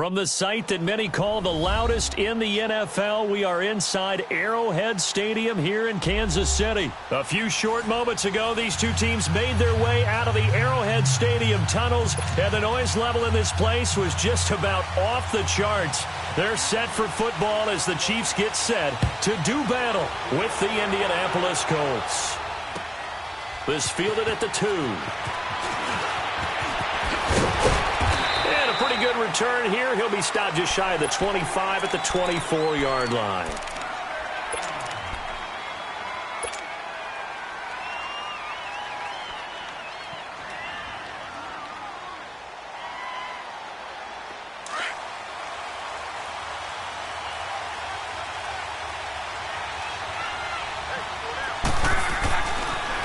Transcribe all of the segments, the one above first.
From the site that many call the loudest in the NFL, we are inside Arrowhead Stadium here in Kansas City. A few short moments ago, these two teams made their way out of the Arrowhead Stadium tunnels, and the noise level in this place was just about off the charts. They're set for football as the Chiefs get set to do battle with the Indianapolis Colts. This fielded at the 2. Pretty good return here. He'll be stopped just shy of the 25 at the 24-yard line.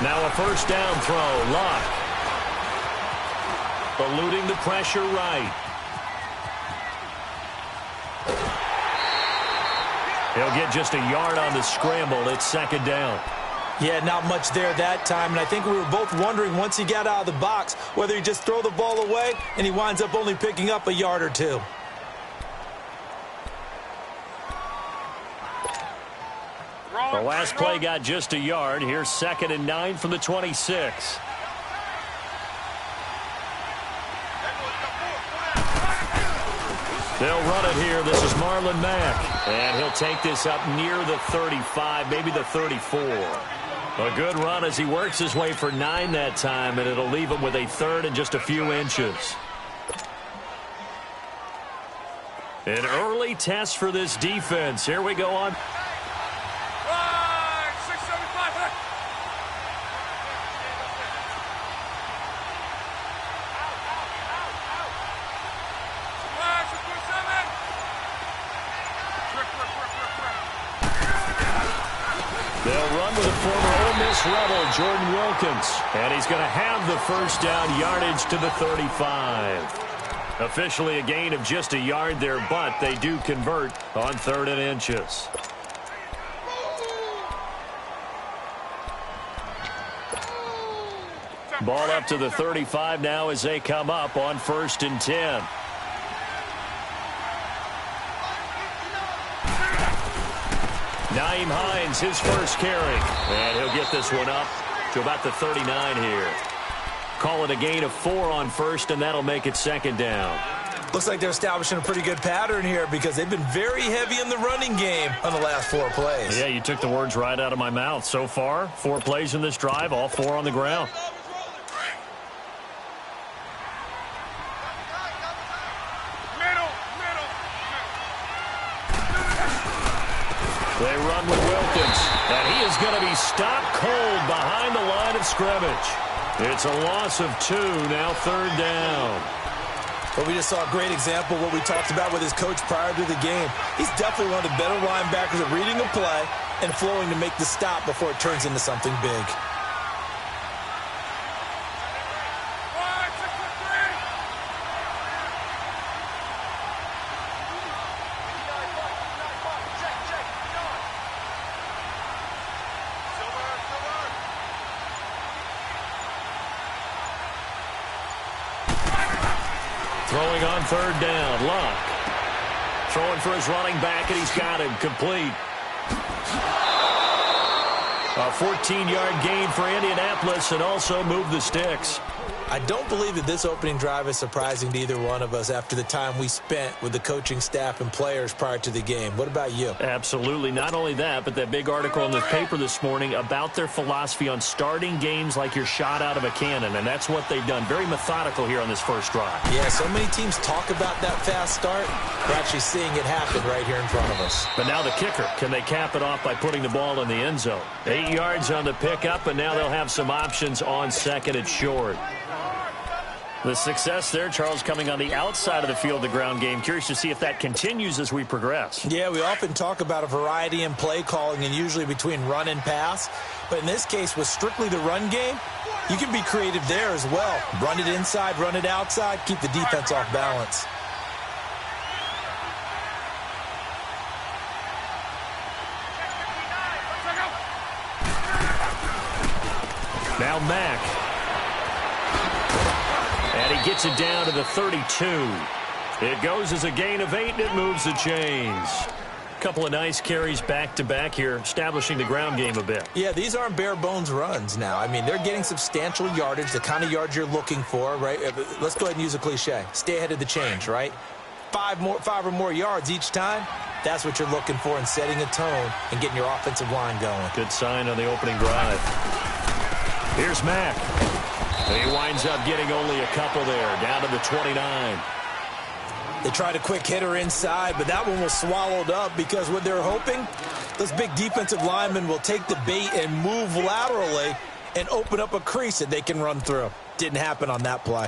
Now a first down throw. Luck. Eluding the pressure right. He'll get just a yard on the scramble. It's second down. Yeah, not much there that time, and I think we were both wondering once he got out of the box whether he just throw the ball away and he winds up only picking up a yard or two. The last play got just a yard. Here's 2nd and 9 from the 26. They'll run it here. This is Marlon Mack. And he'll take this up near the 35, maybe the 34. A good run as he works his way for 9 that time, and it'll leave him with a 3rd and just a few inches. An early test for this defense. Here we go on. Rebel Jordan Wilkins, and he's going to have the first down yardage to the 35. Officially a gain of just a yard there, but they do convert on 3rd and inches. Ball up to the 35 now as they come up on 1st and 10. Nyheim Hines, his first carry. And he'll get this one up to about the 39 here. Call it a gain of 4 on 1st, and that'll make it 2nd down. Looks like they're establishing a pretty good pattern here because they've been very heavy in the running game on the last 4 plays. Yeah, you took the words right out of my mouth. So far, 4 plays in this drive, all 4 on the ground. They run with Wilkins, and he is going to be stopped cold behind the line of scrimmage. It's a loss of 2, now 3rd down. Well, we just saw a great example of what we talked about with his coach prior to the game. He's definitely one of the better linebackers at reading a play and flowing to make the stop before it turns into something big. Throwing on 3rd down, Luck. Throwing for his running back, and he's got him complete. A 14-yard gain for Indianapolis, and also move the sticks. I don't believe that this opening drive is surprising to either one of us after the time we spent with the coaching staff and players prior to the game. What about you? Absolutely. Not only that, but that big article in the paper this morning about their philosophy on starting games like you're shot out of a cannon, and that's what they've done. Very methodical here on this first drive. Yeah, so many teams talk about that fast start. We're actually seeing it happen right here in front of us. But now the kicker. Can they cap it off by putting the ball in the end zone? 8 yards on the pickup, and now they'll have some options on 2nd and short. The success there, Charles, coming on the outside of the field, the ground game. Curious to see if that continues as we progress. Yeah, we often talk about a variety in play calling and usually between run and pass. But in this case, with strictly the run game, you can be creative there as well. Run it inside, run it outside, keep the defense off balance. Now Mack. And he gets it down to the 32. It goes as a gain of 8, and it moves the chains. Couple of nice carries back-to-back here, establishing the ground game a bit. Yeah, these aren't bare-bones runs now. I mean, they're getting substantial yardage, the kind of yards you're looking for, right? Let's go ahead and use a cliche. Stay ahead of the change, right? 5 or more yards each time. That's what you're looking for in setting a tone and getting your offensive line going. Good sign on the opening drive. Here's Mack. He winds up getting only a couple there, down to the 29. They tried a quick hitter inside, but that one was swallowed up because what they're hoping, those big defensive linemen will take the bait and move laterally and open up a crease that they can run through. Didn't happen on that play.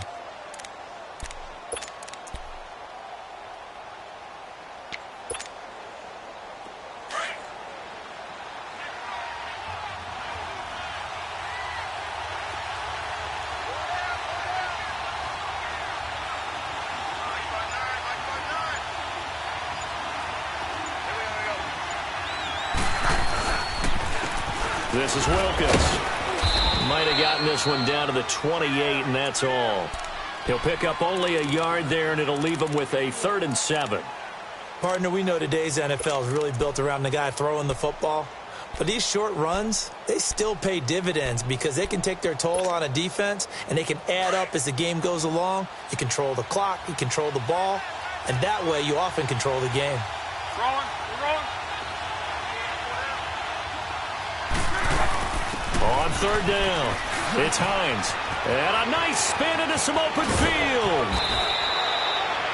This is Wilkins. Might have gotten this one down to the 28, and that's all. He'll pick up only a yard there, and it'll leave him with a 3rd and 7. Partner, we know today's NFL is really built around the guy throwing the football. But these short runs, they still pay dividends because they can take their toll on a defense, and they can add up as the game goes along. You control the clock, you control the ball, and that way you often control the game. Rolling. On 3rd down, it's Hines. And a nice spin into some open field.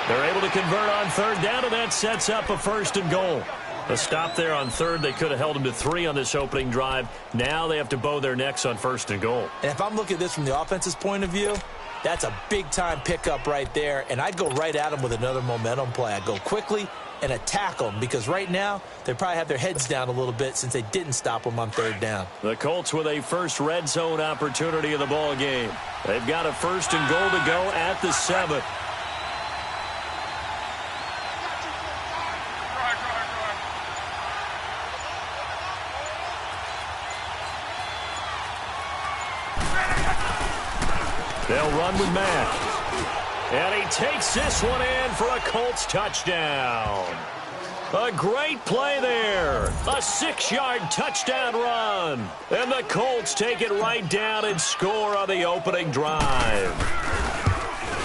They're able to convert on 3rd down, and that sets up a 1st and goal. A stop there on 3rd. They could have held them to 3 on this opening drive. Now they have to bow their necks on 1st and goal. And if I'm looking at this from the offense's point of view, that's a big-time pickup right there, and I'd go right at them with another momentum play. I'd go quickly and attack them because right now they probably have their heads down a little bit since they didn't stop them on 3rd down. The Colts with a first red zone opportunity of the ball game. They've got a 1st and goal to go at the 7. They'll run with Mack. And he takes this one in for a Colts touchdown. A great play there. A 6-yard touchdown run. And the Colts take it right down and score on the opening drive.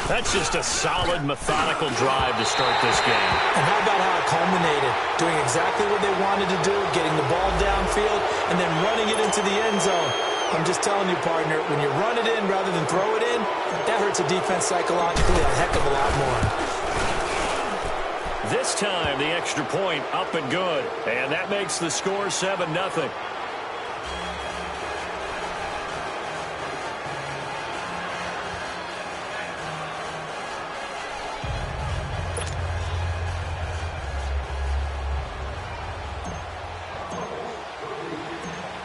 That's just a solid, methodical drive to start this game. And how about how it culminated? Doing exactly what they wanted to do, getting the ball downfield, and then running it into the end zone. I'm just telling you, partner, when you run it in rather than throw it in, that hurts a defense psychologically a heck of a lot more. This time, the extra point up and good. And that makes the score 7-0.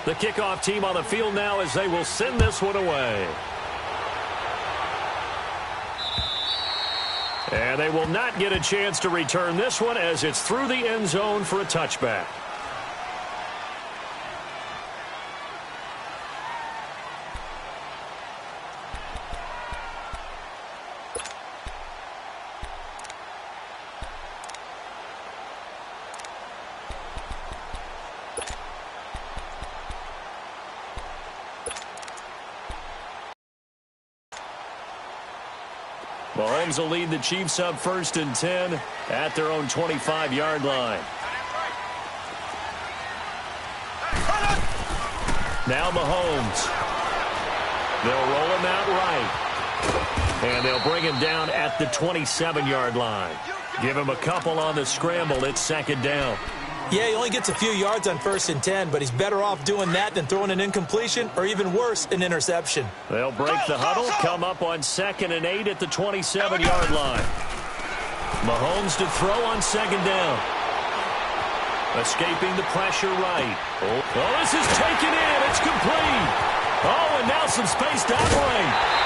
The kickoff team on the field now as they will send this one away. And they will not get a chance to return this one as it's through the end zone for a touchback. Mahomes will lead the Chiefs up 1st and 10 at their own 25-yard line. Now Mahomes. They'll roll him out right. And they'll bring him down at the 27-yard line. Give him a couple on the scramble. It's 2nd down. Yeah, he only gets a few yards on 1st and 10, but he's better off doing that than throwing an incompletion or even worse, an interception. They'll break the huddle, come up on 2nd and 8 at the 27-yard line. Mahomes to throw on 2nd down. Escaping the pressure right. Oh, this is taken in. It's complete. Oh, and now some space to operate.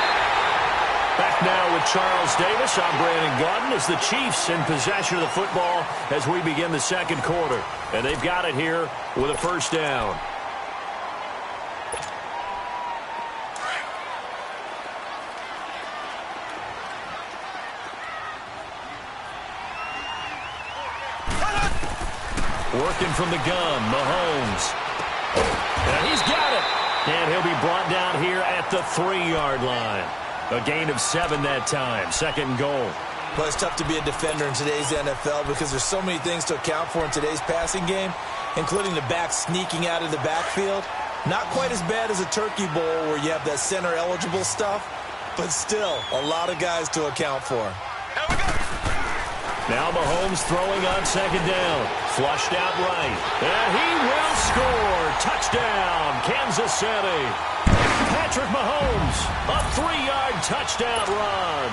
Back now with Charles Davis. I'm Brandon Gordon as the Chiefs in possession of the football as we begin the 2nd quarter. And they've got it here with a 1st down. Working from the gun, Mahomes. And he's got it. And he'll be brought down here at the 3-yard line. A gain of 7 that time. 2nd and goal. Well, it's tough to be a defender in today's NFL because there's so many things to account for in today's passing game, including the back sneaking out of the backfield. Not quite as bad as a turkey bowl where you have that center-eligible stuff, but still a lot of guys to account for. Now Mahomes throwing on 2nd down. Flushed out right. And he will score. Touchdown, Kansas City. Patrick Mahomes, a 3-yard touchdown run.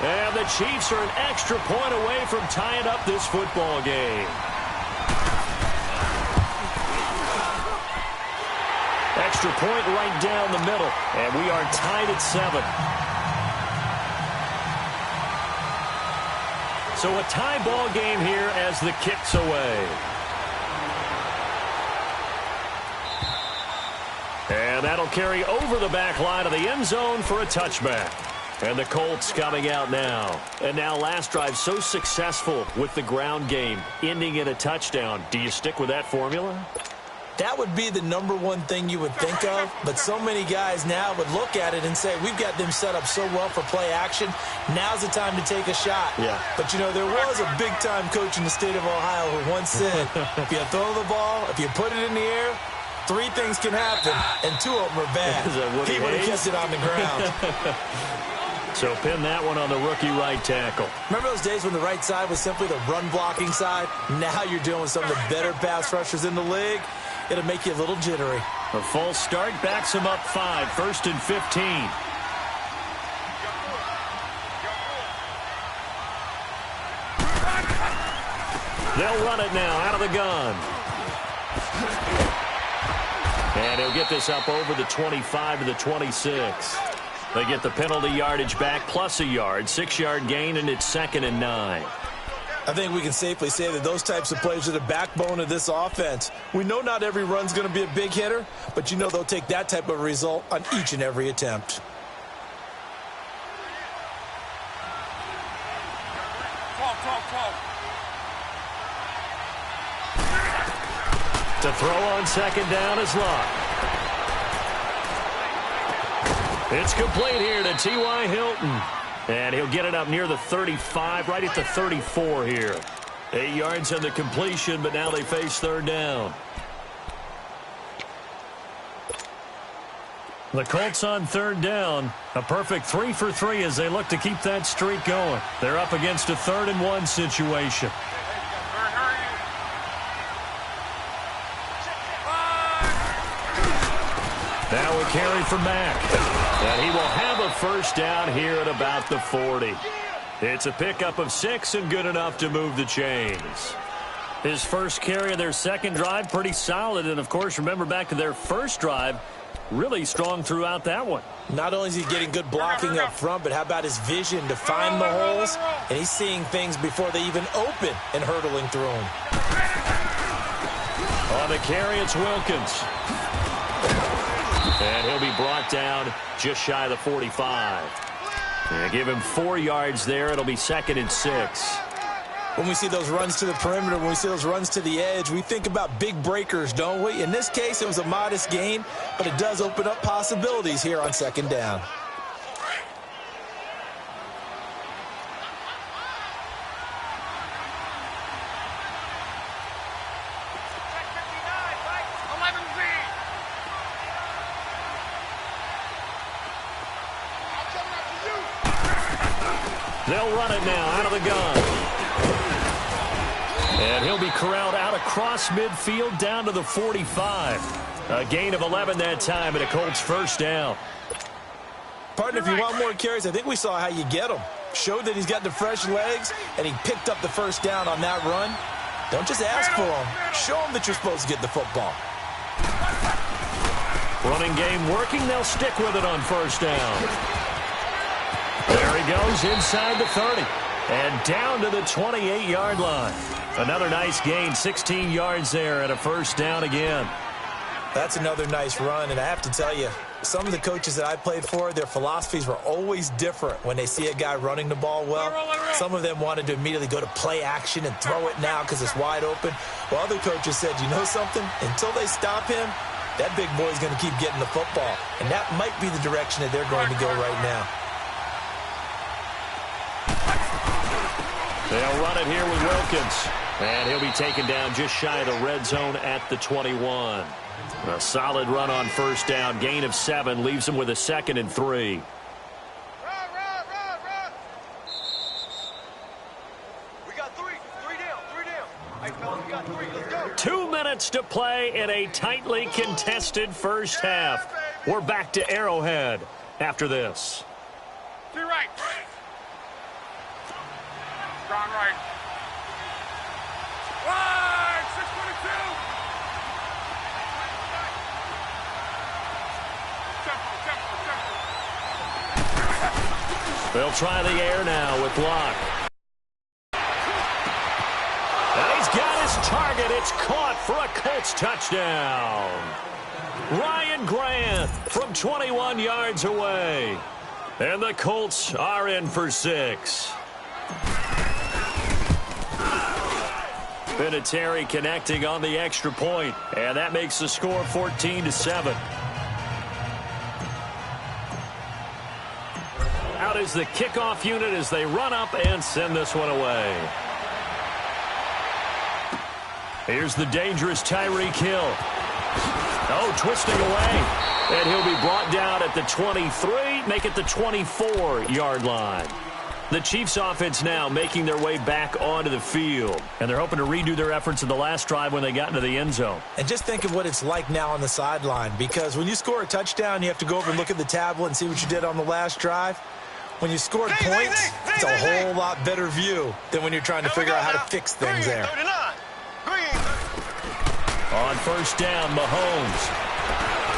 And the Chiefs are an extra point away from tying up this football game. Extra point right down the middle. And we are tied at 7. So a tie ball game here as the kick's away. And that'll carry over the back line of the end zone for a touchback. And the Colts coming out now. And now last drive so successful with the ground game, ending in a touchdown. Do you stick with that formula? That would be the #1 thing you would think of, but so many guys now would look at it and say, we've got them set up so well for play action, now's the time to take a shot. Yeah. But, you know, there was a big-time coach in the state of Ohio who once said, if you throw the ball, if you put it in the air, 3 things can happen, and 2 of them are bad. He would have kept it on the ground. So pin that one on the rookie right tackle. Remember those days when the right side was simply the run-blocking side? Now you're dealing with some of the better pass rushers in the league. It'll make you a little jittery. A false start backs him up 5, 1st and 15. They'll run it now out of the gun. And he'll get this up over the 25 to the 26. They get the penalty yardage back plus a yard, 6-yard gain, and it's 2nd and 9. I think we can safely say that those types of plays are the backbone of this offense. We know not every run's going to be a big hitter, but you know they'll take that type of result on each and every attempt. To throw on 2nd down is Locke. It's complete here to T.Y. Hilton. And he'll get it up near the 35, right at the 34 here. 8 yards on the completion, but now they face 3rd down. The Colts on 3rd down. A perfect 3 for 3 as they look to keep that streak going. They're up against a 3rd and 1 situation. Now a carry from Mack. And he will have a 1st down here at about the 40. It's a pickup of 6 and good enough to move the chains. His first carry of their 2nd drive, pretty solid. And, of course, remember back to their 1st drive, really strong throughout that one. Not only is he getting good blocking up front, but how about his vision to find the holes? And he's seeing things before they even open and hurdling through them. On the carry, it's Wilkins. And he'll be brought down just shy of the 45. And give him 4 yards there. It'll be 2nd and 6. When we see those runs to the perimeter, when we see those runs to the edge, we think about big breakers, don't we? In this case, it was a modest gain, but it does open up possibilities here on 2nd down. They'll run it now out of the gun. And he'll be corralled out across midfield down to the 45. A gain of 11 that time and a Colts 1st down. Partner, if you want more carries, I think we saw how you get them. Showed that he's got the fresh legs, and he picked up the 1st down on that run. Don't just ask for them. Show them that you're supposed to get the football. Running game working. They'll stick with it on 1st down. There he goes inside the 30 and down to the 28-yard line. Another nice gain, 16 yards there and a 1st down again. That's another nice run, and I have to tell you, some of the coaches that I played for, their philosophies were always different when they see a guy running the ball well. Some of them wanted to immediately go to play action and throw it now because it's wide open. While other coaches said, you know something? Until they stop him, that big boy's going to keep getting the football. And that might be the direction that they're going to go right now. They'll run it here with Wilkins. And he'll be taken down just shy of the red zone at the 21. A solid run on first down. Gain of 7 leaves him with a 2nd and 3. Run. We got three down. Hey, fellas, we got 3. Let's go. 2 minutes to play in a tightly contested first half. We're back to Arrowhead after this. To your right. Strong right. Right, 622. They'll try the air now with Locke. And he's got his target. It's caught for a Colts touchdown. Ryan Grant from 21 yards away. And the Colts are in for 6. Vinatieri connecting on the extra point, and that makes the score 14-7. Out is the kickoff unit as they run up and send this one away. Here's the dangerous Tyreek Hill. Oh, twisting away. And he'll be brought down at the 23, make it the 24-yard line. The Chiefs offense now making their way back onto the field. And they're hoping to redo their efforts in the last drive when they got into the end zone. And just think of what it's like now on the sideline, because when you score a touchdown, you have to go over and look at the tablet and see what you did on the last drive. When you scored points, it's a whole lot better view than when you're trying to figure out how to fix things there. On first down, Mahomes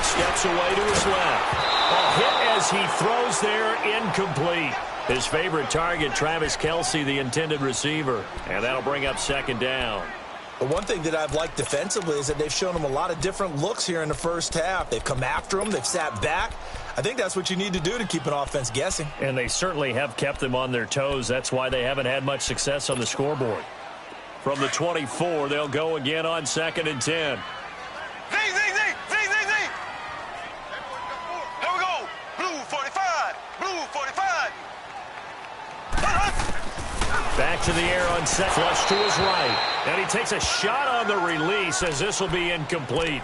steps away to his left. A hit as he throws there, incomplete. His favorite target, Travis Kelce, the intended receiver. And that'll bring up 2nd down. But one thing that I've liked defensively is that they've shown him a lot of different looks here in the first half. They've come after him. They've sat back. I think that's what you need to do to keep an offense guessing. And they certainly have kept them on their toes. That's why they haven't had much success on the scoreboard. From the 24, they'll go again on 2nd and 10. Z. Here we go. Blue 45. Back to the air on set. Flush to his right. And he takes a shot on the release as this will be incomplete.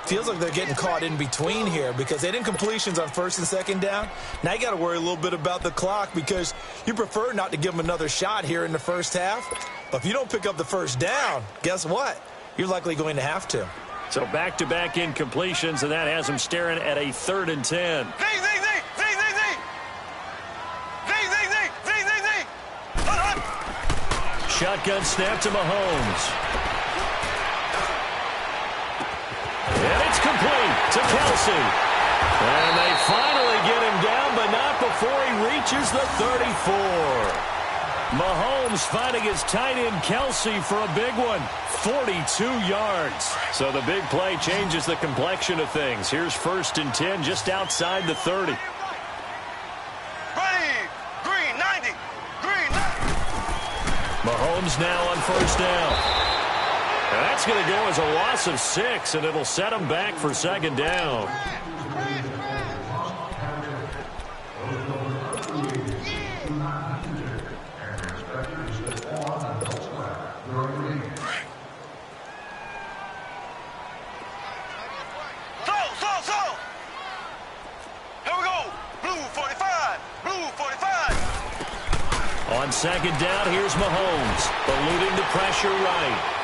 Feels like they're getting caught in between here because they didn't completions on 1st and 2nd down. Now you got to worry a little bit about the clock because you prefer not to give them another shot here in the first half. But if you don't pick up the first down, guess what? You're likely going to have to. So back-to-back incompletions, and that has them staring at a 3rd and 10. Shotgun snap to Mahomes. And it's complete to Kelce. And they finally get him down, but not before he reaches the 34. Mahomes finding his tight end Kelce for a big one. 42 yards. So the big play changes the complexion of things. Here's 1st and 10 just outside the 30. Mahomes now on first down. And that's going to go as a loss of 6, and it'll set him back for 2nd down. Here we go. Blue 45. On 2nd down, here's Mahomes, eluding the pressure right.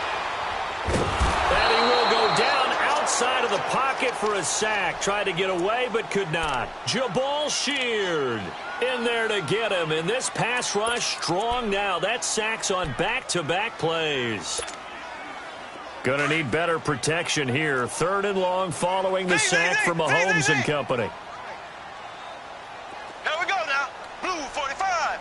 And he will go down outside of the pocket for a sack. Tried to get away, but could not. Jabal Sheard in there to get him. And this pass rush strong now. That sack's on back-to-back plays. Gonna need better protection here. 3rd and long following the sack from Mahomes and company. Here we go now. Blue 45.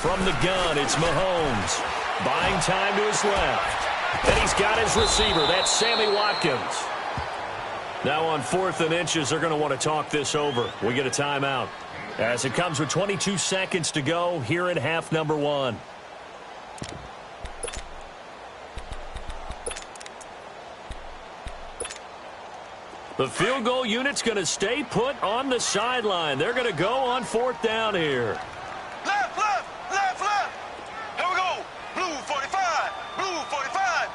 From the gun, it's Mahomes. Buying time to his left. And he's got his receiver. That's Sammy Watkins. Now on 4th and inches, they're going to want to talk this over. We get a timeout. As it comes with 22 seconds to go here in half number 1. The field goal unit's going to stay put on the sideline. They're going to go on 4th down here. Left, left, left, left. Here we go. Blue 45, blue 45.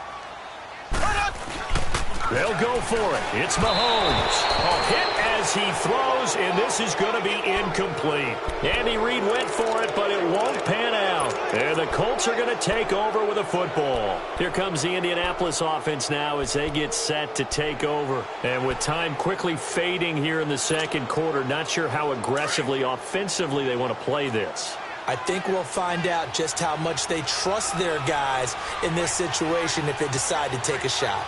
They'll go for it. It's Mahomes. A hit as he throws, and this is going to be incomplete. Andy Reid went for it, but it won't pan out. And the Colts are going to take over with a football. Here comes the Indianapolis offense now as they get set to take over. And with time quickly fading here in the second quarter, not sure how aggressively, offensively they want to play this. I think we'll find out just how much they trust their guys in this situation if they decide to take a shot.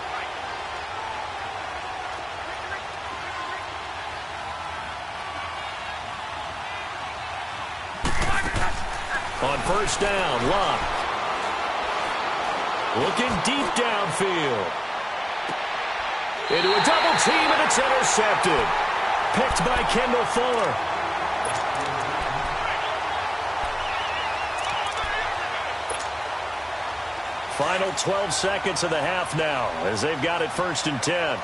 On 1st down, Love. Looking deep downfield. Into a double team, and it's intercepted. Picked by Kendall Fuller. Final 12 seconds of the half now as they've got it 1st and 10.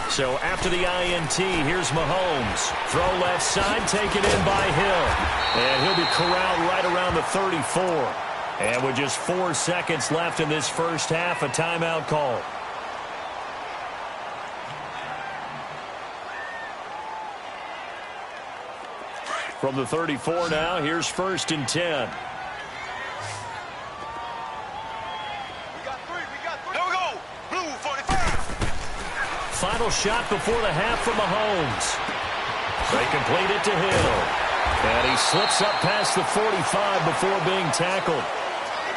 So after the INT, here's Mahomes. Throw left side, taken in by Hill. And he'll be corralled right around the 34. And with just 4 seconds left in this first half, a timeout call. From the 34 now, here's 1st and 10. Final shot before the half from Mahomes. They complete it to Hill. And he slips up past the 45 before being tackled.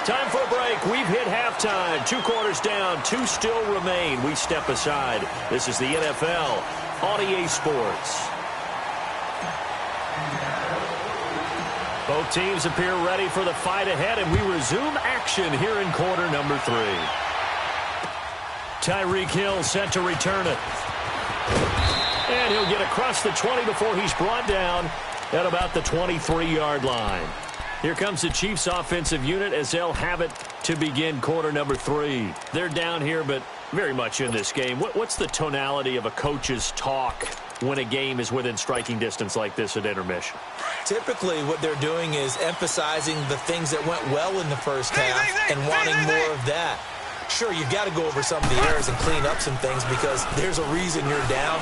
Time for a break. We've hit halftime. 2 quarters down. 2 still remain. We step aside. This is the NFL on EA Sports. Both teams appear ready for the fight ahead, and we resume action here in quarter number 3. Tyreek Hill set to return it. And he'll get across the 20 before he's brought down at about the 23-yard line. Here comes the Chiefs offensive unit as they'll have it to begin quarter number 3. They're down here, but very much in this game. What's the tonality of a coach's talk when a game is within striking distance like this at intermission? Typically, what they're doing is emphasizing the things that went well in the first half and wanting more of that. Sure, you've got to go over some of the errors and clean up some things because there's a reason you're down.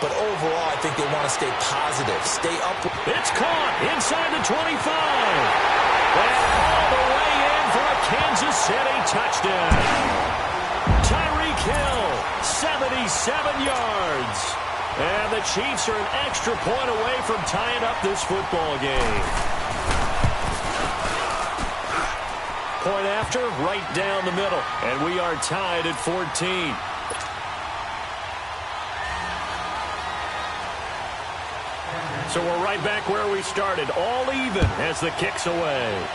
But overall, I think they want to stay positive, stay up. It's caught inside the 25. And all the way in for a Kansas City touchdown. Tyreek Hill, 77 yards. And the Chiefs are an extra point away from tying up this football game. Point after, right down the middle. And we are tied at 14. So we're right back where we started. All even as the kick's away.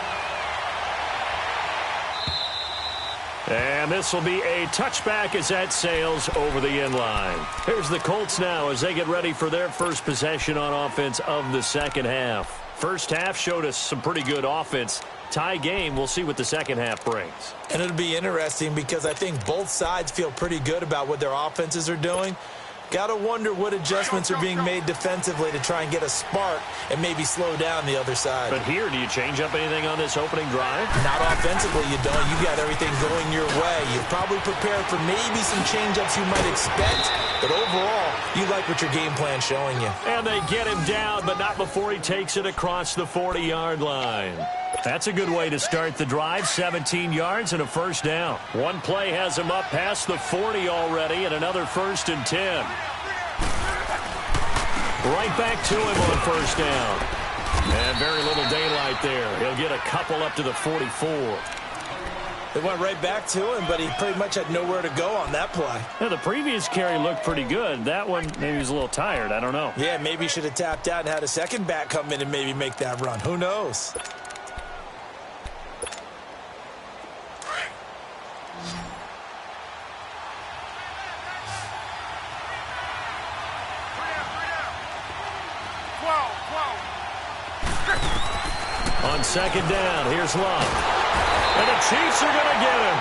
And this will be a touchback as that sails over the end line. Here's the Colts now as they get ready for their first possession on offense of the second half. First half showed us some pretty good offense. Tie game, we'll see what the second half brings. And it'll be interesting because I think both sides feel pretty good about what their offenses are doing. Got to wonder what adjustments are being made defensively to try and get a spark and maybe slow down the other side. But here, do you change up anything on this opening drive? Not offensively, you don't. You got everything going your way. You've probably prepared for maybe some change-ups you might expect, but overall, you like what your game plan's showing you. And they get him down, but not before he takes it across the 40-yard line. That's a good way to start the drive. 17 yards and a first down. One play has him up past the 40 already, and another 1st and 10. Right back to him on first down. And very little daylight there. He'll get a couple up to the 44. They went right back to him, but he pretty much had nowhere to go on that play. Yeah, the previous carry looked pretty good. That one, maybe he was a little tired. I don't know. Yeah, maybe he should have tapped out and had a second back come in and maybe make that run. Who knows? On second down, here's Love. And the Chiefs are going to get him.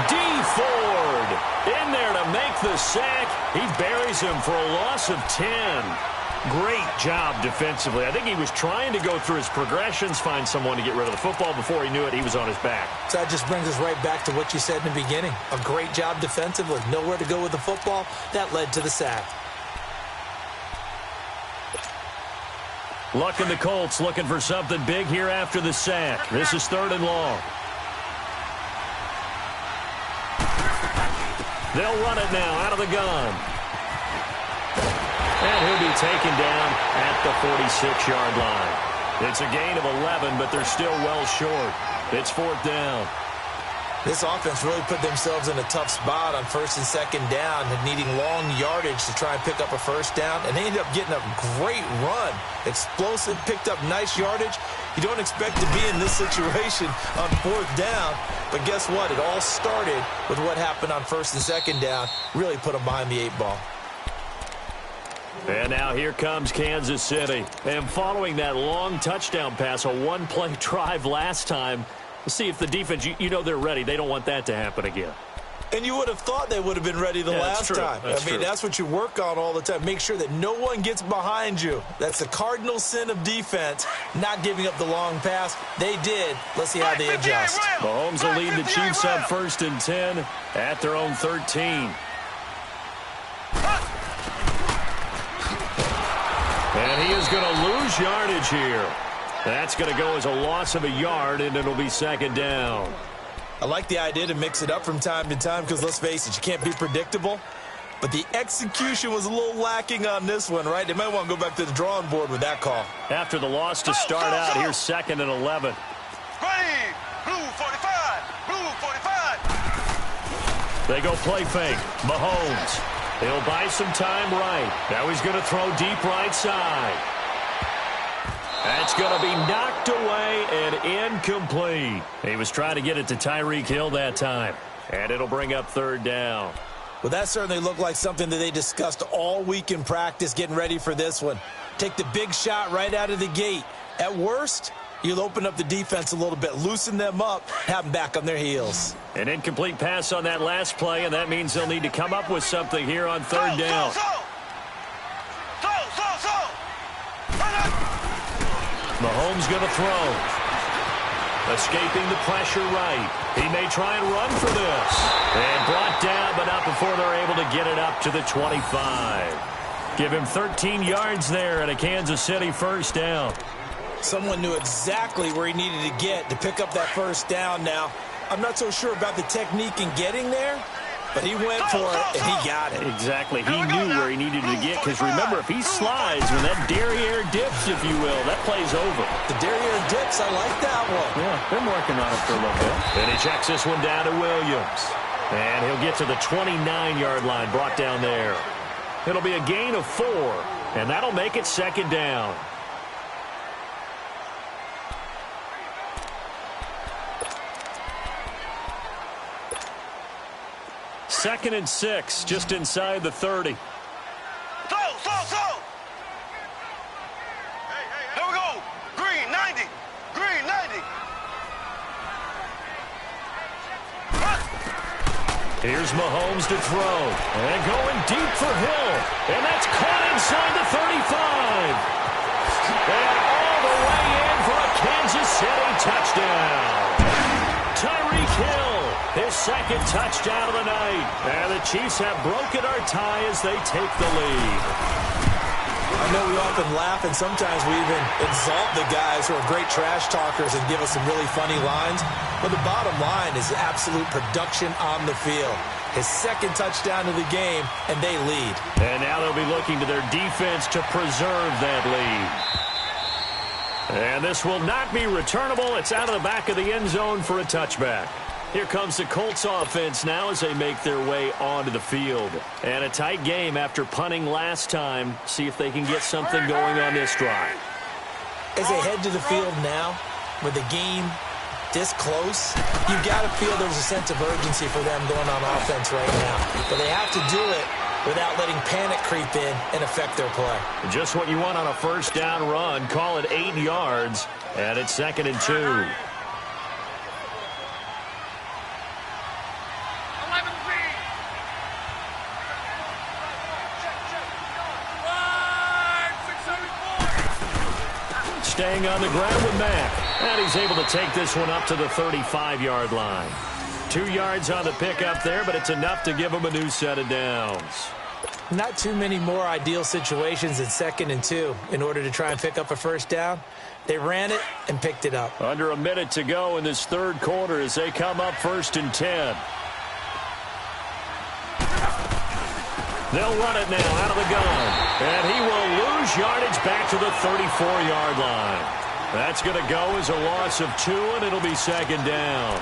D. Ford in there to make the sack. He buries him for a loss of 10. Great job defensively. I think he was trying to go through his progressions, find someone to get rid of the football. Before he knew it, he was on his back. So that just brings us right back to what you said in the beginning. A great job defensively. Nowhere to go with the football. That led to the sack. Luck and the Colts looking for something big here after the sack. This is 3rd and long. They'll run it now out of the gun. And he'll be taken down at the 46-yard line. It's a gain of 11, but they're still well short. It's 4th down. This offense really put themselves in a tough spot on 1st and 2nd down, and needing long yardage to try and pick up a 1st down, and they ended up getting a great run. Explosive, picked up nice yardage. You don't expect to be in this situation on 4th down, but guess what? It all started with what happened on 1st and 2nd down. Really put them behind the 8 ball. And now here comes Kansas City. And following that long touchdown pass, a one-play drive last time, see if the defense, you know they're ready. They don't want that to happen again. And you would have thought they would have been ready the last time. I mean, that's what you work on all the time. Make sure that no one gets behind you. That's the cardinal sin of defense, not giving up the long pass. They did. Let's see how they adjust. Mahomes will lead the Chiefs up 1st and 10 at their own 13. And he is going to lose yardage here. That's going to go as a loss of a yard, and it'll be 2nd down. I like the idea to mix it up from time to time because, let's face it, you can't be predictable. But the execution was a little lacking on this one, right? They might want to go back to the drawing board with that call. After the loss to start out, here's 2nd and 11. Ready, blue 45, blue 45. They go play fake. Mahomes. He'll buy some time right. Now he's going to throw deep right side. That's going to be knocked away and incomplete. He was trying to get it to Tyreek Hill that time. And it'll bring up 3rd down. Well, that certainly looked like something that they discussed all week in practice, getting ready for this one. Take the big shot right out of the gate. At worst, you'll open up the defense a little bit, loosen them up, have them back on their heels. An incomplete pass on that last play, and that means they'll need to come up with something here on 3rd down. Mahomes going to throw. Escaping the pressure right. He may try and run for this. And brought down, but not before they're able to get it up to the 25. Give him 13 yards there and a Kansas City 1st down. Someone knew exactly where he needed to get to pick up that 1st down now. I'm not so sure about the technique in getting there, but he went for it, and he got it. Exactly. He knew where he needed to get, because remember, if he slides, when that derriere dips, if you will, that play's over. The derriere dips, I like that one. Yeah, been working on it for a little bit. And he checks this one down to Williams. And he'll get to the 29-yard line, brought down there. It'll be a gain of 4, and that'll make it 2nd down. Second and 6, just inside the 30. Slow. Here we go. Green 90. Green 90. Here's Mahomes to throw. And going deep for Hill. And that's caught inside the 35. And all the way in for a Kansas City touchdown. Tyreek Hill, his 2nd touchdown of the night. And the Chiefs have broken our tie as they take the lead. I know we often laugh, and sometimes we even exalt the guys who are great trash talkers and give us some really funny lines. But the bottom line is absolute production on the field. His 2nd touchdown of the game, and they lead. And now they'll be looking to their defense to preserve that lead. And this will not be returnable. It's out of the back of the end zone for a touchback. Here comes the Colts offense now as they make their way onto the field. And a tight game after punting last time. See if they can get something going on this drive. As they head to the field now, with the game this close, you've got to feel there's a sense of urgency for them going on offense right now. But they have to do it without letting panic creep in and affect their play. Just what you want on a first down run. Call it 8 yards, and it's 2nd and 2. Staying on the ground with Mack. And he's able to take this one up to the 35-yard line. 2 yards on the pickup there, but it's enough to give him a new set of downs. Not too many more ideal situations in 2nd and 2 in order to try and pick up a first down. They ran it and picked it up. Under a minute to go in this third quarter as they come up 1st and 10. They'll run it now out of the gun. And he will lose yardage back to the 34-yard line. That's going to go as a loss of 2, and it'll be 2nd down.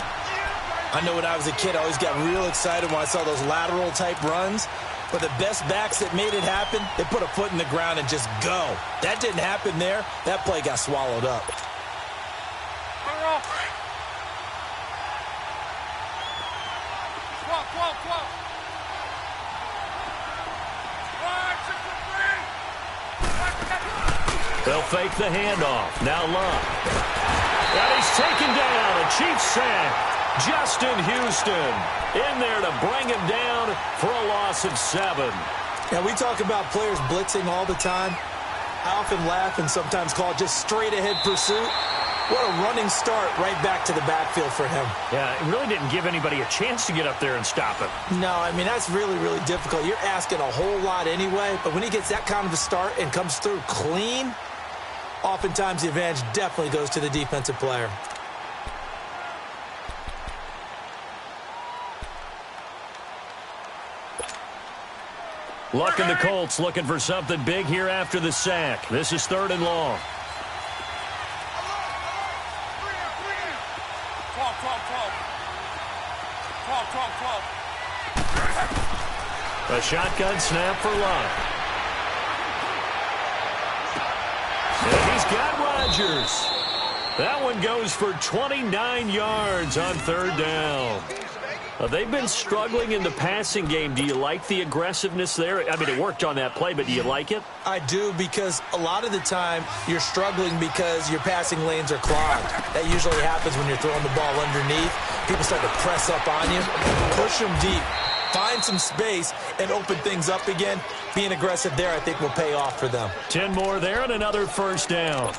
I know when I was a kid, I always got real excited when I saw those lateral-type runs. But the best backs that made it happen, they put a foot in the ground and just go. That didn't happen there. That play got swallowed up. They'll fake the handoff. Now Luck. And he's taken down. A Chiefs sack. Justin Houston in there to bring him down for a loss of 7. Now, we talk about players blitzing all the time. I often laugh and sometimes call it just straight-ahead pursuit. What a running start right back to the backfield for him. Yeah, it really didn't give anybody a chance to get up there and stop him. No, I mean, that's really, really difficult. You're asking a whole lot anyway, but when he gets that kind of a start and comes through clean, oftentimes the advantage definitely goes to the defensive player. Luck and the Colts looking for something big here after the sack. This is 3rd and long. A shotgun snap for Luck. And he's got Rodgers. That one goes for 29 yards on 3rd down. They've been struggling in the passing game. Do you like the aggressiveness there? I mean, it worked on that play, but do you like it? I do, because a lot of the time you're struggling because your passing lanes are clogged. That usually happens when you're throwing the ball underneath. People start to press up on you. Push them deep. Find some space and open things up again. Being aggressive there, I think, will pay off for them. 10 more there and another first down.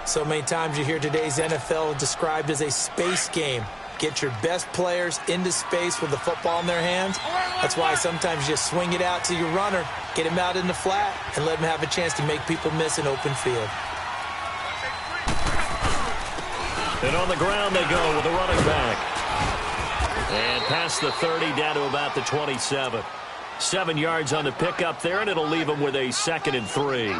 So many times you hear today's NFL described as a space game. Get your best players into space with the football in their hands. That's why sometimes you just swing it out to your runner, get him out in the flat, and let him have a chance to make people miss an open field. And on the ground they go with a running back. And past the 30 down to about the 27. 7 yards on the pickup there, and it'll leave them with a 2nd and 3.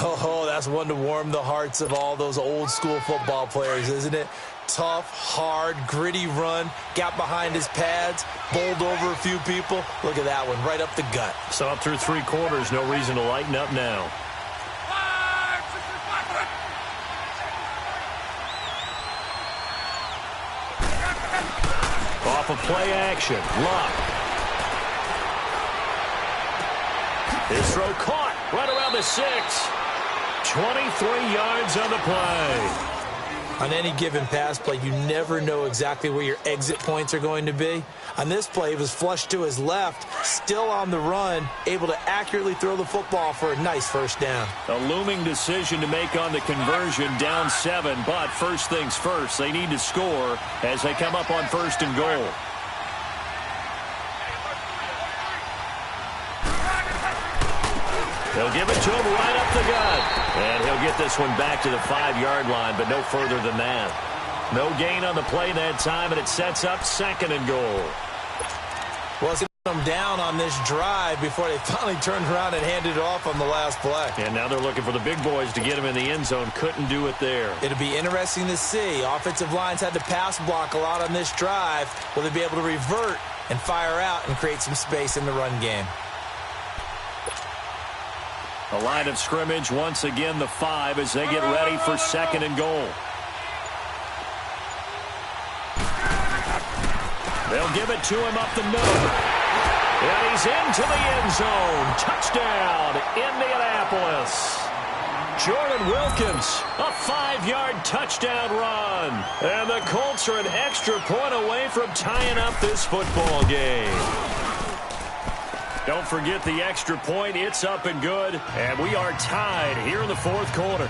Oh, that's one to warm the hearts of all those old school football players, isn't it? Tough, hard, gritty run, got behind his pads, bowled over a few people. Look at that one, right up the gut. So up through 3 quarters, no reason to lighten up now. Off of play action, Luck. His throw caught right around the 6. 23 yards on the play. On any given pass play, you never know exactly where your exit points are going to be. On this play, it was flushed to his left, still on the run, able to accurately throw the football for a nice first down. A looming decision to make on the conversion, down 7, but first things first, they need to score as they come up on 1st and goal. They'll give it to him right up the gut. And he'll get this one back to the 5-yard line, but no further than that. No gain on the play that time, and it sets up 2nd and goal. Well, them down on this drive before they finally turned around and handed it off on the last play. And now they're looking for the big boys to get him in the end zone. Couldn't do it there. It'll be interesting to see. Offensive lines had to pass block a lot on this drive. Will they be able to revert and fire out and create some space in the run game? A line of scrimmage, once again the 5 as they get ready for 2nd and goal. They'll give it to him up the middle. And he's into the end zone. Touchdown, Indianapolis. Jordan Wilkins, a 5-yard touchdown run. And the Colts are an extra point away from tying up this football game. Don't forget the extra point. It's up and good. And we are tied here in the 4th quarter.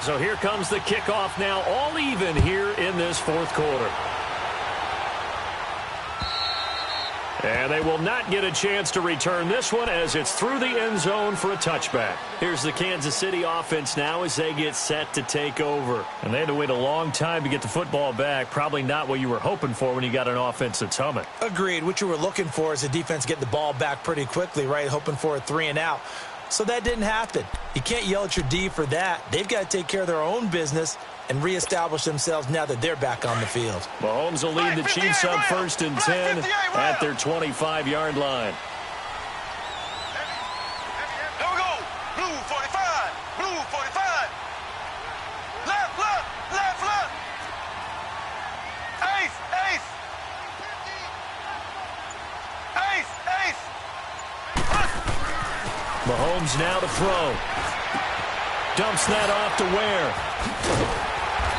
So here comes the kickoff now, all even here in this 4th quarter. And they will not get a chance to return this one as it's through the end zone for a touchback. Here's the Kansas City offense now as they get set to take over. And they had to wait a long time to get the football back. Probably not what you were hoping for when you got an offense that's humming. Agreed. What you were looking for is the defense get the ball back pretty quickly, right? Hoping for a 3-and-out. So that didn't happen. You can't yell at your D for that. They've got to take care of their own business and reestablish themselves now that they're back on the field. Mahomes will lead the Chiefs up 1st and 10 at their 25-yard line. Here we go. Blue 45. Blue 45. Left, left, left, left. Ace, ace. Ace, ace. Mahomes now to throw. Dumps that off to Ware.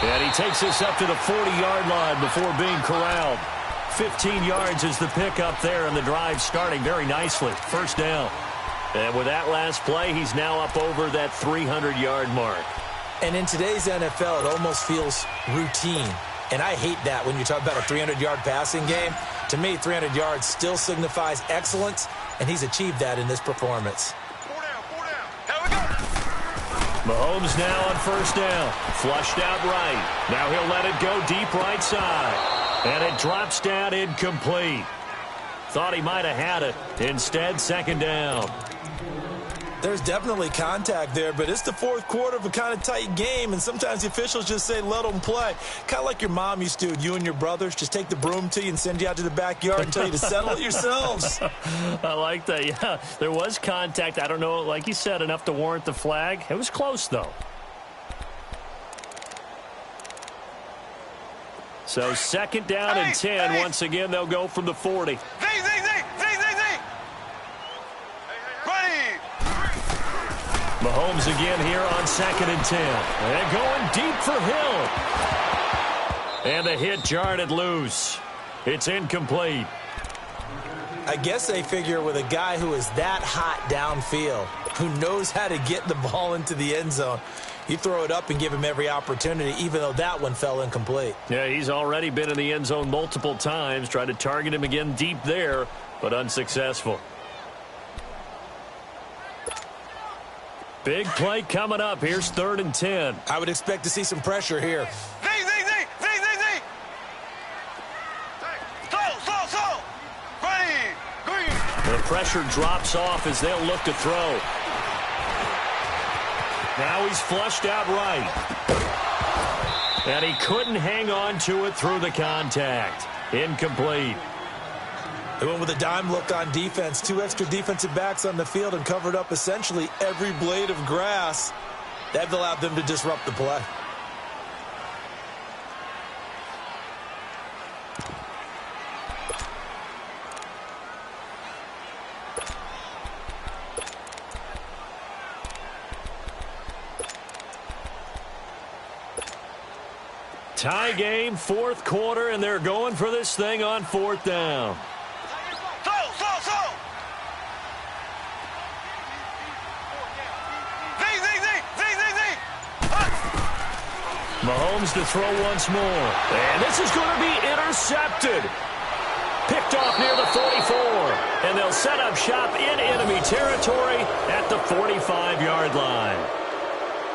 And he takes this up to the 40-yard line before being corralled. 15 yards is the pickup there, and the drive starting very nicely. 1st down. And with that last play, he's now up over that 300-yard mark. And in today's NFL, it almost feels routine. And I hate that when you talk about a 300-yard passing game. To me, 300 yards still signifies excellence, and he's achieved that in this performance. Mahomes now on 1st down. Flushed out right. Now he'll let it go deep right side. And it drops down incomplete. Thought he might have had it. Instead, 2nd down. There's definitely contact there, but it's the 4th quarter of a kind of tight game, and sometimes the officials just say, let them play. Kind of like your mom used to, you and your brothers, just take the broom to you and send you out to the backyard and tell you to settle it yourselves. I like that, yeah. There was contact. I don't know, like you said, enough to warrant the flag. It was close, though. So 2nd down and 10. Once again, they'll go from the 40. Mahomes again here on 2nd and 10. And going deep for Hill. And the hit jarred it loose. It's incomplete. I guess they figure with a guy who is that hot downfield, who knows how to get the ball into the end zone, you throw it up and give him every opportunity, even though that one fell incomplete. Yeah, he's already been in the end zone multiple times. Tried to target him again deep there, but unsuccessful. Big play coming up. Here's 3rd and 10. I would expect to see some pressure here. The pressure drops off as they'll look to throw. Now he's flushed out right. And he couldn't hang on to it through the contact. Incomplete. They went with a dime look on defense. 2 extra defensive backs on the field and covered up essentially every blade of grass. That allowed them to disrupt the play. Tie game, 4th quarter, and they're going for this thing on 4th down. Mahomes to throw once more. And this is going to be intercepted. Picked off near the 44. And they'll set up shop in enemy territory at the 45-yard line.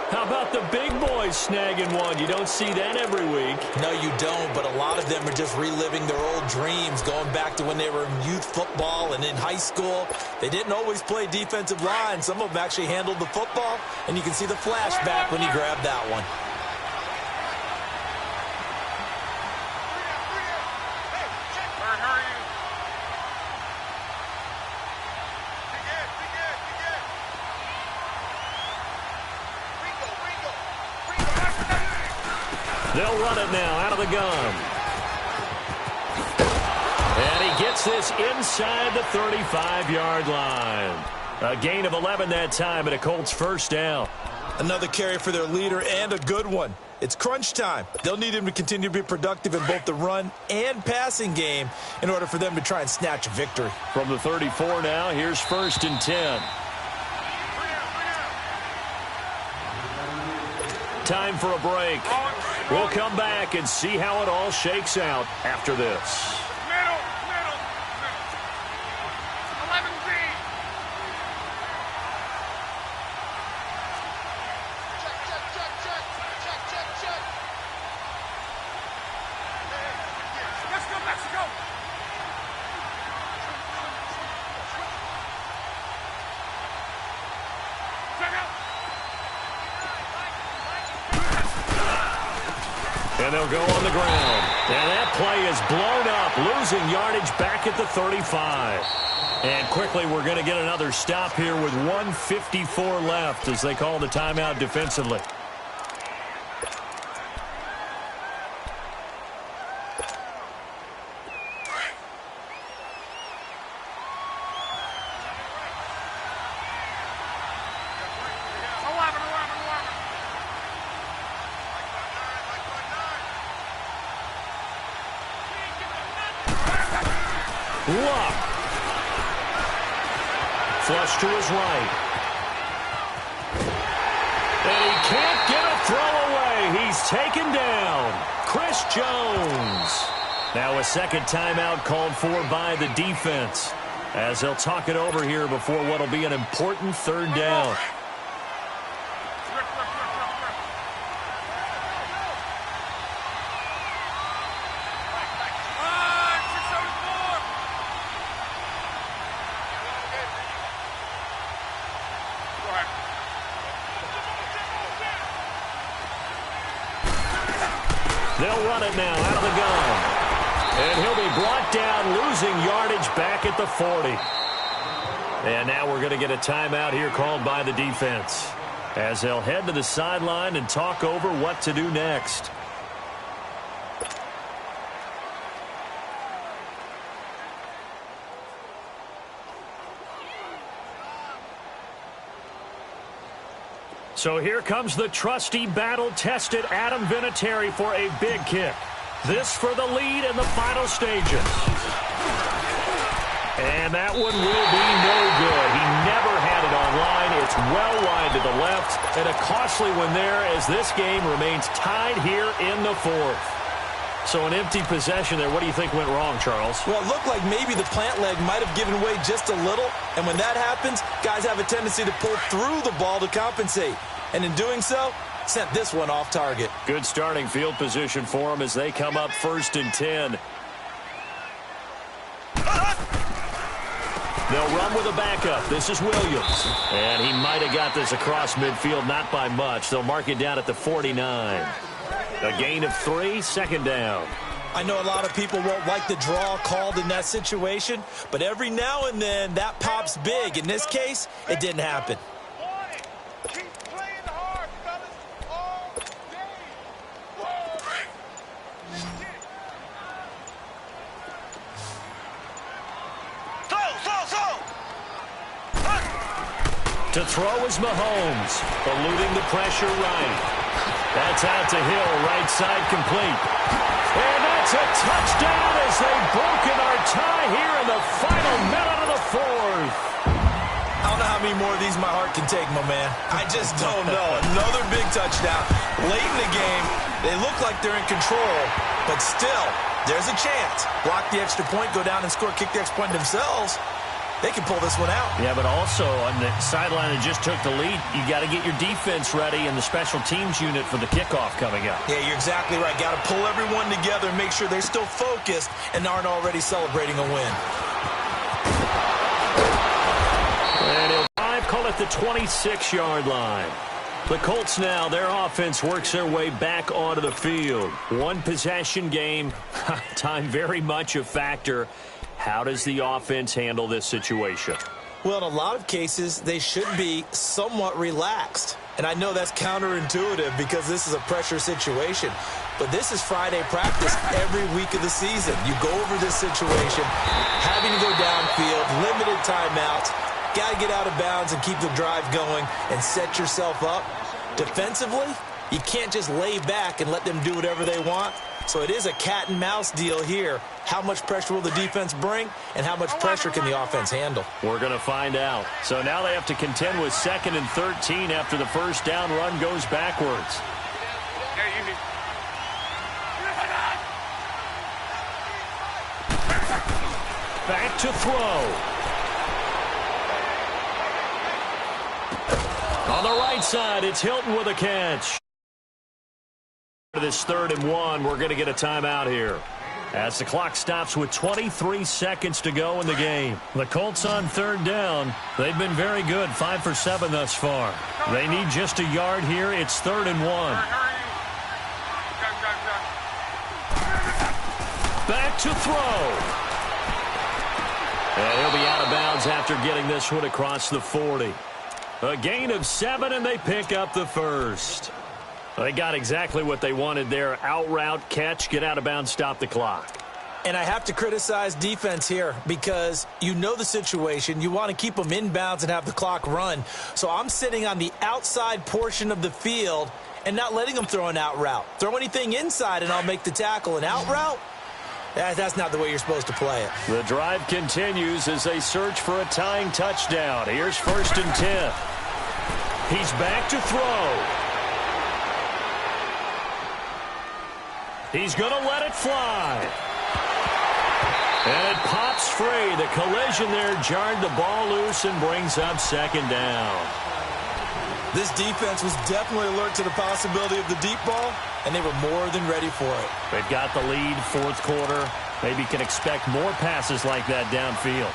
How about the big boys snagging one? You don't see that every week. No, you don't, but a lot of them are just reliving their old dreams, going back to when they were in youth football and in high school. They didn't always play defensive line. Some of them actually handled the football, and you can see the flashback when he grabbed that one. They'll run it now out of the gun. And he gets this inside the 35-yard line. A gain of 11 that time, and a Colts first down. Another carry for their leader, and a good one. It's crunch time. They'll need him to continue to be productive in both the run and passing game in order for them to try and snatch a victory. From the 34 now, here's 1st and 10. Time for a break. We'll come back and see how it all shakes out after this. Middle. 11B. Check. Let's go. Check out. And they'll go on the ground. And that play is blown up, losing yardage back at the 35. And quickly we're going to get another stop here with 1:54 left as they call the timeout defensively. Luck. Flush to his right. And he can't get a throw away. He's taken down. Chris Jones. Now a second timeout called for by the defense as they'll talk it over here before what will be an important 3rd down. They'll run it now out of the gun. And he'll be brought down, losing yardage back at the 40. And now we're going to get a timeout here called by the defense as they'll head to the sideline and talk over what to do next. So here comes the trusty, battle-tested Adam Vinatieri for a big kick. This for the lead in the final stages. And that one will be no good. He never had it on line. It's well wide to the left. And a costly one there as this game remains tied here in the 4th. So an empty possession there. What do you think went wrong, Charles? Well, it looked like maybe the plant leg might have given way just a little. And when that happens, guys have a tendency to pull through the ball to compensate. And in doing so, sent this one off target. Good starting field position for them as they come up 1st and 10. They'll run with a backup. This is Williams. And he might have got this across midfield, not by much. They'll mark it down at the 49. A gain of 3, 2nd down. I know a lot of people won't like the draw called in that situation, but every now and then that pops big. In this case, it didn't happen. To throw is Mahomes, eluding the pressure right. That's out to Hill, right side complete. And that's a touchdown as they've broken our tie here in the final minute of the 4th. I don't know how many more of these my heart can take, my man. I just don't know. Another big touchdown. Late in the game, they look like they're in control, but still, there's a chance. Block the extra point, go down and score, kick the extra point themselves. they can pull this one out. Yeah, but also on the sideline that just took the lead, you got to get your defense ready and the special teams unit for the kickoff coming up. Yeah, you're exactly right. Got to pull everyone together and make sure they're still focused and aren't already celebrating a win. And he'll call it the 26-yard line. The Colts now, their offense works their way back onto the field. One possession game, time very much a factor. How does the offense handle this situation? Well, in a lot of cases, they should be somewhat relaxed. And I know that's counterintuitive because this is a pressure situation. But this is Friday practice every week of the season. You go over this situation, having to go downfield, limited timeouts. Got to get out of bounds and keep the drive going and set yourself up. Defensively, you can't just lay back and let them do whatever they want. So it is a cat and mouse deal here. How much pressure will the defense bring and how much pressure can the offense handle? We're going to find out. So now they have to contend with 2nd and 13 after the first down run goes backwards. Back to throw. On the right side, it's Hilton with a catch. This 3rd and 1, we're going to get a timeout here. As the clock stops with 23 seconds to go in the game. The Colts on 3rd down. They've been very good, 5 for 7 thus far. They need just a yard here. It's 3rd and 1. Back to throw. And he'll be out of bounds after getting this one across the 40. A gain of 7, and they pick up the first. They got exactly what they wanted there. Out route, catch, get out of bounds, stop the clock. And I have to criticize defense here because you know the situation. You want to keep them inbounds and have the clock run. So I'm sitting on the outside portion of the field and not letting them throw an out route. Throw anything inside, and I'll make the tackle. An out route? That's not the way you're supposed to play it. The drive continues as they search for a tying touchdown. Here's 1st and 10. He's back to throw. He's going to let it fly. And it pops free. The collision there jarred the ball loose and brings up 2nd down. This defense was definitely alert to the possibility of the deep ball, and they were more than ready for it. They've got the lead, 4th quarter. Maybe can expect more passes like that downfield.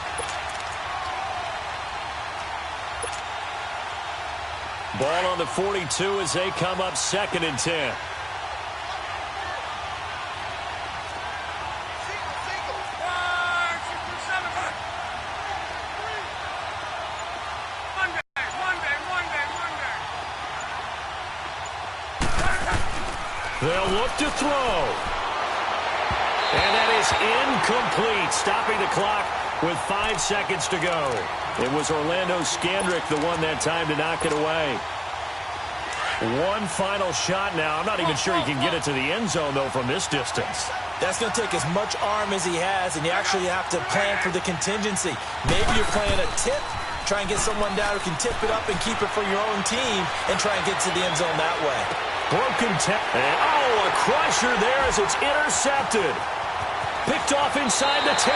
Ball on the 42 as they come up 2nd and 10. They'll look to throw. And that is incomplete, stopping the clock with 5 seconds to go. It was Orlando Scandrick the one that time to knock it away. One final shot now. I'm not even sure he can get it to the end zone, though, from this distance. That's going to take as much arm as he has, and you actually have to plan for the contingency. Maybe you're playing a tip, try and get someone down who can tip it up and keep it for your own team and try and get to the end zone that way. Broken tap. And, a crusher there as it's intercepted. Picked off inside the 10.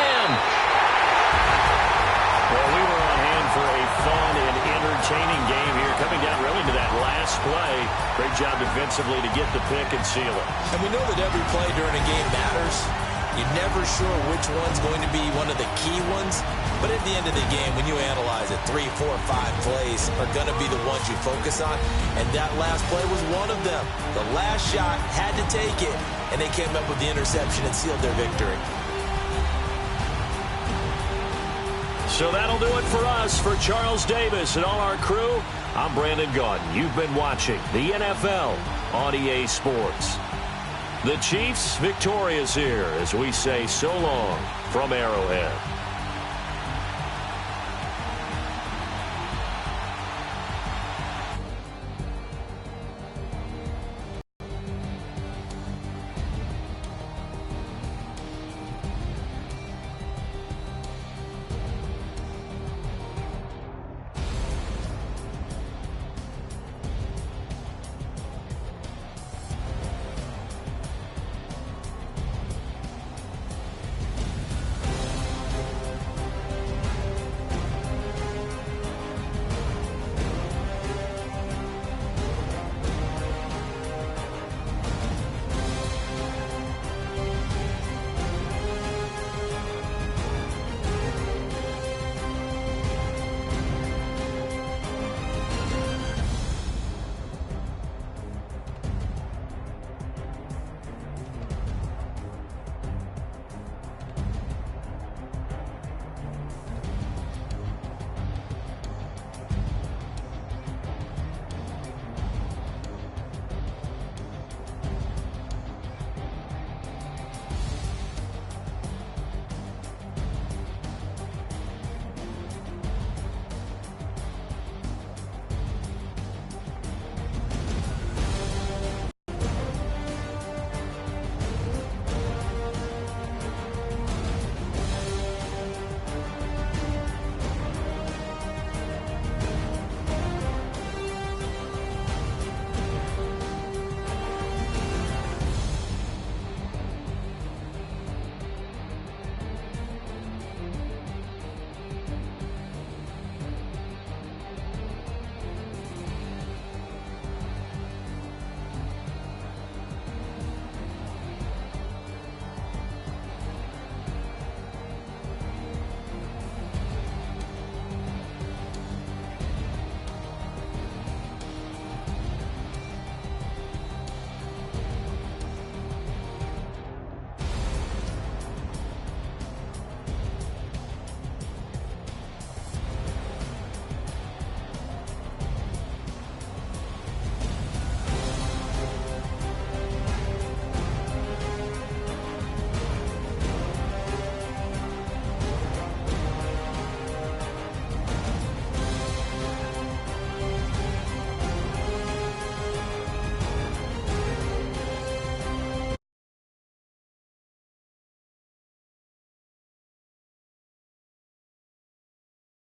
Well, we were on hand for a fun and entertaining game here, coming down really to that last play. Great job defensively to get the pick and seal it. And we know that every play during a game matters. You're never sure which one's going to be one of the key ones. But at the end of the game, when you analyze it, 3, 4, 5 plays are going to be the ones you focus on. And that last play was one of them. The last shot had to take it, and they came up with the interception and sealed their victory. So that'll do it for us. For Charles Davis and all our crew, I'm Brandon Gaudin. You've been watching the NFL on EA Sports. The Chiefs victorious here as we say so long from Arrowhead.